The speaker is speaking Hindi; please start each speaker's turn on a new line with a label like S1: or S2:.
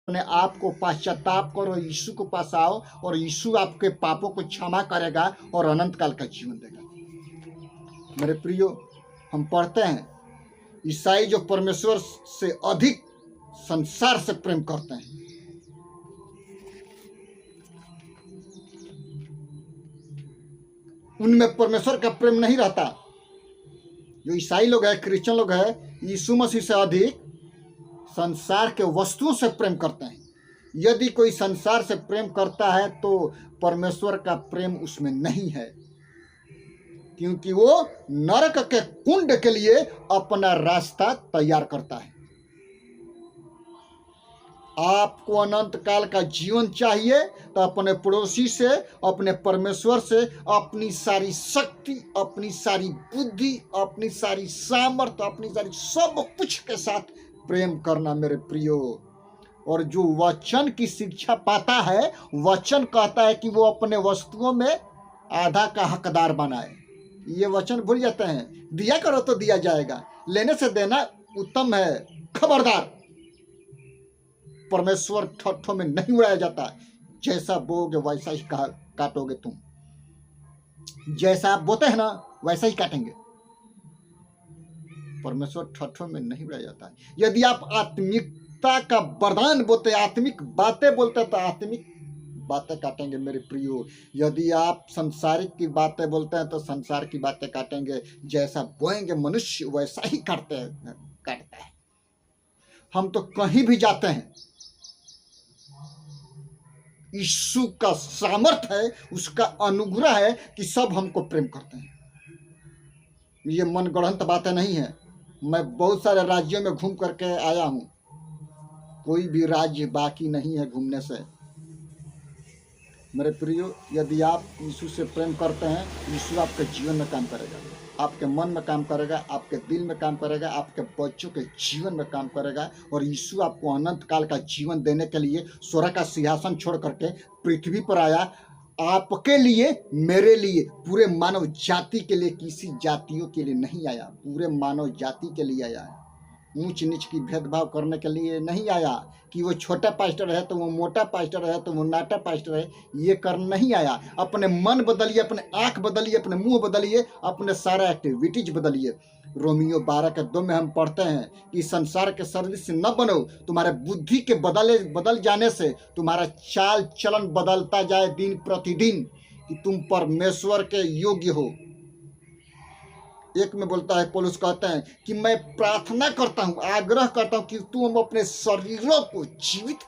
S1: अपने आप को पश्चाताप करो, यीशु के पास आओ और यीशु आपके पापों को क्षमा करेगा और अनंत काल का जीवन देगा। मेरे प्रियो, हम पढ़ते हैं ईसाई जो परमेश्वर से अधिक संसार से प्रेम करते हैं, उनमें परमेश्वर का प्रेम नहीं रहता। जो ईसाई लोग हैं, क्रिश्चियन लोग हैं, यीशु मसीह से अधिक संसार के वस्तुओं से प्रेम करते हैं। यदि कोई संसार से प्रेम करता है तो परमेश्वर का प्रेम उसमें नहीं है, क्योंकि वो नरक के कुंड के लिए अपना रास्ता तैयार करता है। आपको अनंत काल का जीवन चाहिए तो अपने पड़ोसी से, अपने परमेश्वर से अपनी सारी शक्ति, अपनी सारी बुद्धि, अपनी सारी सामर्थ्य, अपनी सारी सब कुछ के साथ प्रेम करना मेरे प्रियो। और जो वचन की शिक्षा पाता है, वचन कहता है कि वो अपने वस्तुओं में आधा का हकदार बनाए। ये वचन भूल जाते हैं। दिया करो तो दिया जाएगा, लेने से देना उत्तम है। खबरदार, परमेश्वर ठट्ठों में नहीं उड़ाया जाता। जैसा बोगे वैसा ही काटोगे तुम। जैसा आप बोते हैं ना वैसा ही काटेंगे। परमेश्वर ठट्ठों में नहीं उड़ाया जाता। यदि आप आत्मिकता का वरदान बोते, आत्मिक बातें बोलते, तो आत्मिक बातें काटेंगे मेरे प्रियो। यदि आप संसारिक की बातें बोलते हैं तो संसार की बातें काटेंगे। जैसा बोएंगे मनुष्य वैसा ही काटता है। हम तो कहीं भी जाते हैं, यीशु का सामर्थ है, उसका अनुग्रह है कि सब हमको प्रेम करते हैं। ये मनगढ़ंत बातें नहीं है। मैं बहुत सारे राज्यों में घूम करके आया हूँ, कोई भी राज्य बाकी नहीं है घूमने से। मेरे प्रियो, यदि आप यीशु से प्रेम करते हैं, यीशु आपके जीवन में काम करेगा, आपके मन में काम करेगा, आपके दिल में काम करेगा, आपके बच्चों के जीवन में काम करेगा। और यीशु आपको अनंत काल का जीवन देने के लिए स्वर्ग का सिंहासन छोड़ करके पृथ्वी पर आया। आपके लिए, मेरे लिए, पूरे मानव जाति के लिए, किसी जातियों के लिए नहीं आया, पूरे मानव जाति के लिए आया है। ऊंच नीच की भेदभाव करने के लिए नहीं आया कि वो छोटा पास्टर है तो वो मोटा पास्टर है तो वो नाटा पास्टर है, ये कर नहीं आया। अपने मन बदलिए, अपने आँख बदलिए, अपने मुंह बदलिए, अपने सारा एक्टिविटीज बदलिए। रोमियो 12:2 में हम पढ़ते हैं कि संसार के सर्विस से न बनो। तुम्हारे बुद्धि के बदल जाने से तुम्हारा चाल चलन बदलता जाए दिन प्रतिदिन, कि तुम परमेश्वर के योग्य हो। एक में बोलता है, पौलुस कहते हैं कि मैं प्रार्थना करता हूँ, आग्रह करता हूँ कि तुम अपने शरीरों को जीवित